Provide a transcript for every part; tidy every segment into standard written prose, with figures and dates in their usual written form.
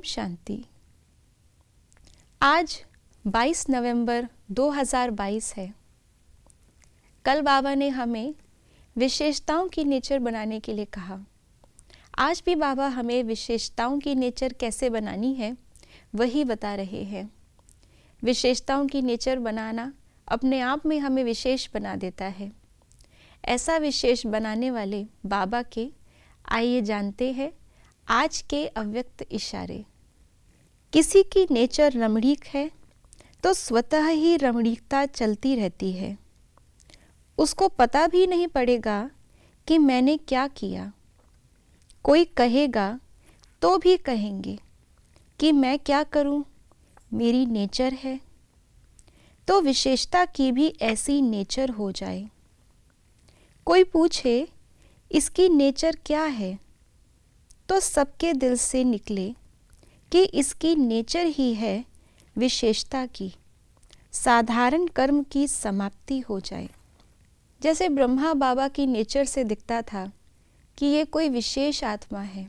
शांति। आज 22 नवंबर 2022 है। कल बाबा ने हमें विशेषताओं की नेचर बनाने के लिए कहा। आज भी बाबा हमें विशेषताओं की नेचर कैसे बनानी है वही बता रहे हैं। विशेषताओं की नेचर बनाना अपने आप में हमें विशेष बना देता है। ऐसा विशेष बनाने वाले बाबा के आइए जानते हैं आज के अव्यक्त इशारे। किसी की नेचर रमणीक है तो स्वतः ही रमणीकता चलती रहती है। उसको पता भी नहीं पड़ेगा कि मैंने क्या किया। कोई कहेगा तो भी कहेंगे कि मैं क्या करूं, मेरी नेचर है। तो विशेषता की भी ऐसी नेचर हो जाए। कोई पूछे इसकी नेचर क्या है तो सबके दिल से निकले कि इसकी नेचर ही है विशेषता की। साधारण कर्म की समाप्ति हो जाए। जैसे ब्रह्मा बाबा की नेचर से दिखता था कि ये कोई विशेष आत्मा है।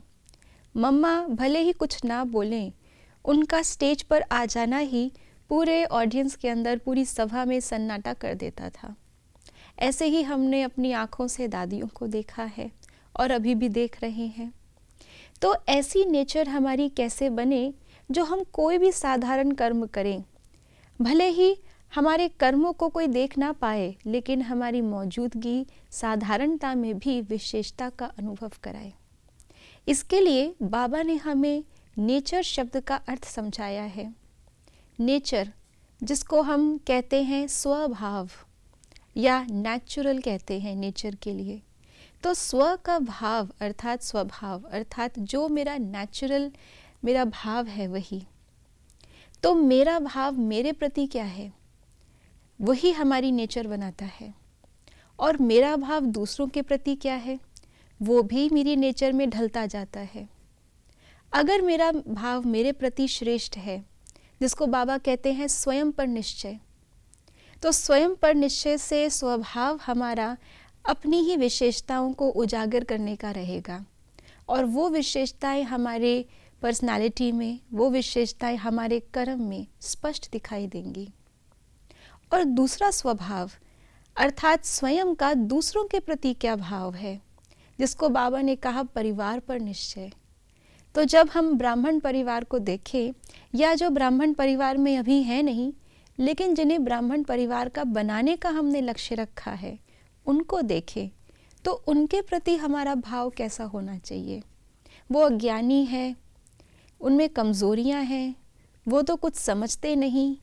मम्मा भले ही कुछ ना बोलें, उनका स्टेज पर आ जाना ही पूरे ऑडियंस के अंदर, पूरी सभा में सन्नाटा कर देता था। ऐसे ही हमने अपनी आँखों से दादियों को देखा है और अभी भी देख रहे हैं। तो ऐसी नेचर हमारी कैसे बने जो हम कोई भी साधारण कर्म करें, भले ही हमारे कर्मों को कोई देख ना पाए, लेकिन हमारी मौजूदगी साधारणता में भी विशेषता का अनुभव कराए। इसके लिए बाबा ने हमें नेचर शब्द का अर्थ समझाया है। नेचर, जिसको हम कहते हैं स्वभाव या नेचुरल कहते हैं नेचर के लिए। तो स्व का भाव अर्थात स्वभाव, अर्थात जो मेरा नेचुरल मेरा भाव है वही। तो मेरा भाव मेरे प्रति क्या है वही हमारी नेचर बनाता है। और मेरा भाव दूसरों के प्रति क्या है वो भी मेरी नेचर में ढलता जाता है। अगर मेरा भाव मेरे प्रति श्रेष्ठ है, जिसको बाबा कहते हैं स्वयं पर निश्चय, तो स्वयं पर निश्चय से स्वभाव हमारा अपनी ही विशेषताओं को उजागर करने का रहेगा। और वो विशेषताएं हमारे पर्सनालिटी में, वो विशेषताएं हमारे कर्म में स्पष्ट दिखाई देंगी। और दूसरा स्वभाव अर्थात स्वयं का दूसरों के प्रति क्या भाव है, जिसको बाबा ने कहा परिवार पर निश्चय। तो जब हम ब्राह्मण परिवार को देखें, या जो ब्राह्मण परिवार में अभी है नहीं, लेकिन जिन्हें ब्राह्मण परिवार का बनाने का हमने लक्ष्य रखा है, उनको देखें तो उनके प्रति हमारा भाव कैसा होना चाहिए। वो अज्ञानी है, उनमें कमज़ोरियां हैं, वो तो कुछ समझते नहीं।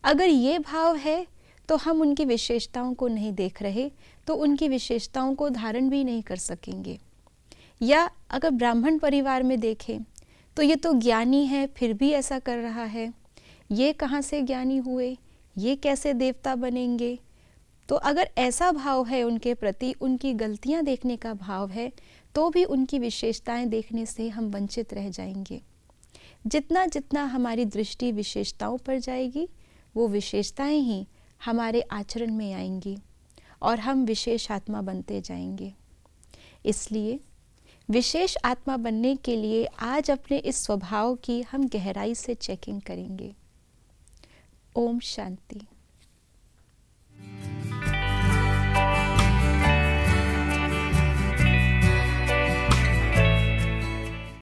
अगर ये भाव है तो हम उनकी विशेषताओं को नहीं देख रहे, तो उनकी विशेषताओं को धारण भी नहीं कर सकेंगे। या अगर ब्राह्मण परिवार में देखें तो ये तो ज्ञानी है फिर भी ऐसा कर रहा है, ये कहाँ से ज्ञानी हुए, ये कैसे देवता बनेंगे। तो अगर ऐसा भाव है उनके प्रति, उनकी गलतियां देखने का भाव है, तो भी उनकी विशेषताएं देखने से हम वंचित रह जाएंगे। जितना जितना हमारी दृष्टि विशेषताओं पर जाएगी, वो विशेषताएं ही हमारे आचरण में आएंगी और हम विशेष आत्मा बनते जाएंगे। इसलिए विशेष आत्मा बनने के लिए आज अपने इस स्वभाव की हम गहराई से चेकिंग करेंगे। ओम शांति।